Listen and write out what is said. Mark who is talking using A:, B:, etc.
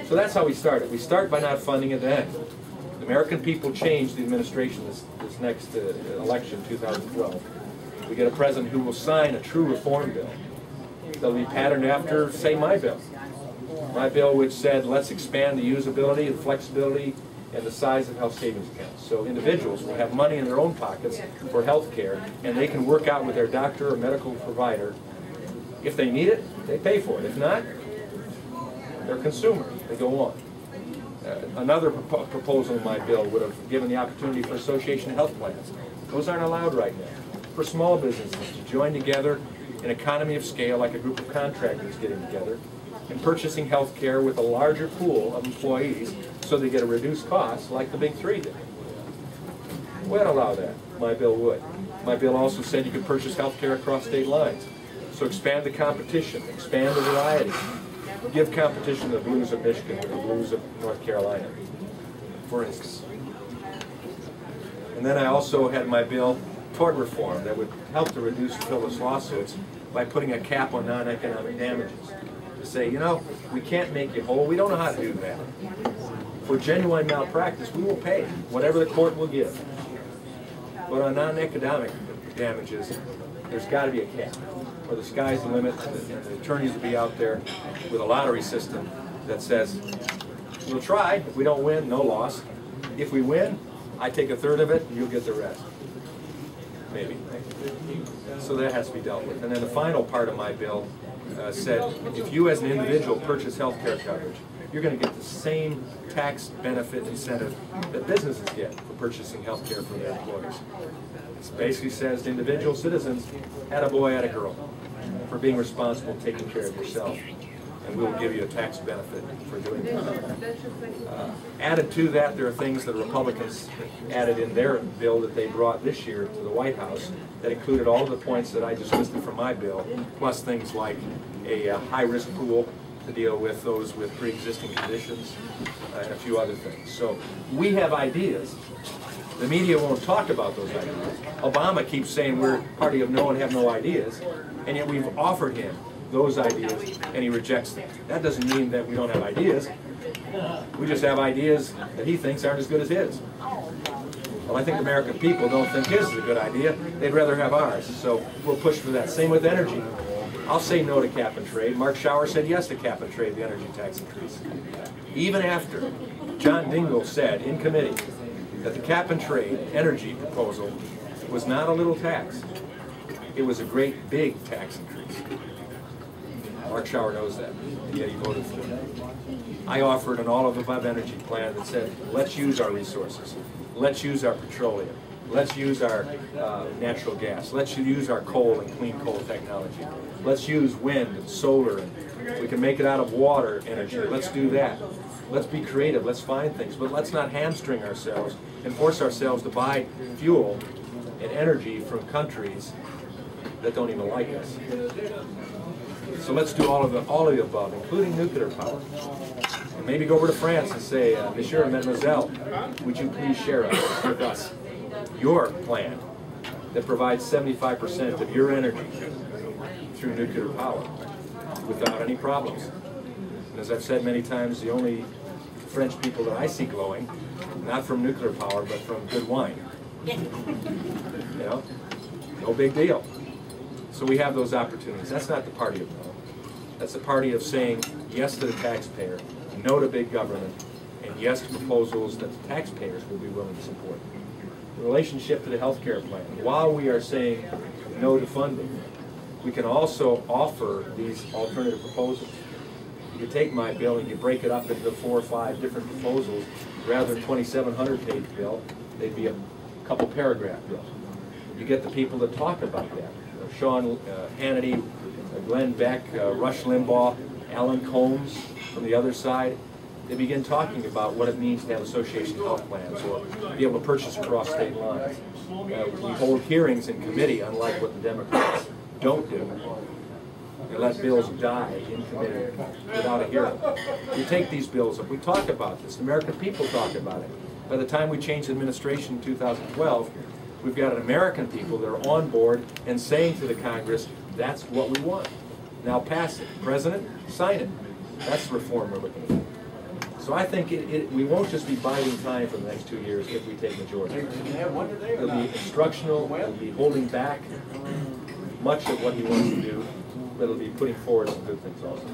A: So that's how we started. We start by not funding it then. The American people changed the administration this next election, 2012. We get a president who will sign a true reform bill. They'll be patterned after, say, my bill. My bill which said, let's expand the usability, the flexibility, and the size of health savings accounts. So individuals will have money in their own pockets for health care, and they can work out with their doctor or medical provider. If they need it, they pay for it. If not, they're consumers. They go on. Another proposal in my bill would have given the opportunity for association health plans. Those aren't allowed right now. For small businesses to join together in economy of scale, like a group of contractors getting together, and purchasing health care with a larger pool of employees so they get a reduced cost like the big three did. Would allow that. My bill would. My bill also said you could purchase health care across state lines. So expand the competition, expand the variety. Give competition to the blues of Michigan or the blues of North Carolina, for instance. And then I also had my bill tort reform that would help to reduce frivolous lawsuits by putting a cap on non-economic damages. To say, you know, we can't make you whole, we don't know how to do that. For genuine malpractice, we will pay whatever the court will give. But on non-economic damages, there's got to be a cap, or the sky's the limit, and the attorneys will be out there with a lottery system that says, we'll try, if we don't win, no loss. If we win, I take a third of it, and you'll get the rest. Maybe. So that has to be dealt with. And then the final part of my bill said, if you as an individual purchase health care coverage, you're going to get the same tax benefit incentive that businesses get for purchasing health care for their employees. It basically says to individual citizens, attaboy, attagirl, for being responsible and taking care of yourself. And we'll give you a tax benefit for doing that. Added to that, there are things that Republicans added in their bill that they brought this year to the White House that included all of the points that I just listed from my bill, plus things like a high-risk pool to deal with those with pre-existing conditions, and a few other things. So we have ideas. The media won't talk about those ideas. Obama keeps saying we're a party of no and have no ideas, and yet we've offered him those ideas, and he rejects them. That doesn't mean that we don't have ideas. We just have ideas that he thinks aren't as good as his. Well, I think the American people don't think his is a good idea. They'd rather have ours. So we'll push for that. Same with energy. I'll say no to cap and trade. Mark Schauer said yes to cap and trade, the energy tax increase. Even after John Dingell said in committee that the cap and trade energy proposal was not a little tax. It was a great big tax increase. Mark Schauer knows that, and yet he voted for it. I offered an all-of-the-above energy plan that said, let's use our resources. Let's use our petroleum. Let's use our natural gas. Let's use our coal and clean coal technology. Let's use wind and solar. And we can make it out of water energy. Let's do that. Let's be creative. Let's find things. But let's not hamstring ourselves and force ourselves to buy fuel and energy from countries that don't even like us. So let's do all of the above, including nuclear power. And maybe go over to France and say, Monsieur and Mademoiselle, would you please share with us your plan that provides 75% of your energy through nuclear power without any problems? And as I've said many times, the only French people that I see glowing, not from nuclear power, but from good wine. You know, no big deal. So we have those opportunities. That's not the party of no. That's the party of saying yes to the taxpayer, no to big government, and yes to proposals that the taxpayers will be willing to support. In relationship to the health care plan, while we are saying no to funding, we can also offer these alternative proposals. You could take my bill and you break it up into 4 or 5 different proposals. Rather than 2,700-page bill, they'd be a couple paragraph bill. You get the people that talk about that. Sean Hannity, Glenn Beck, Rush Limbaugh, Alan Combs from the other side. They begin talking about what it means to have association health plans or be able to purchase across state lines. We hold hearings in committee, unlike what the Democrats don't do. They let bills die in committee without a hearing. We take these bills up. We talk about this. The American people talk about it. By the time we changed the administration in 2012, we've got an American people that are on board and saying to the Congress, that's what we want. Now pass it. President, sign it. That's the reform we're looking for. So I think we won't just be biding time for the next 2 years if we take majority. It'll be instructional, it'll be holding back much of what he wants to do, but it'll be putting forward some good things also.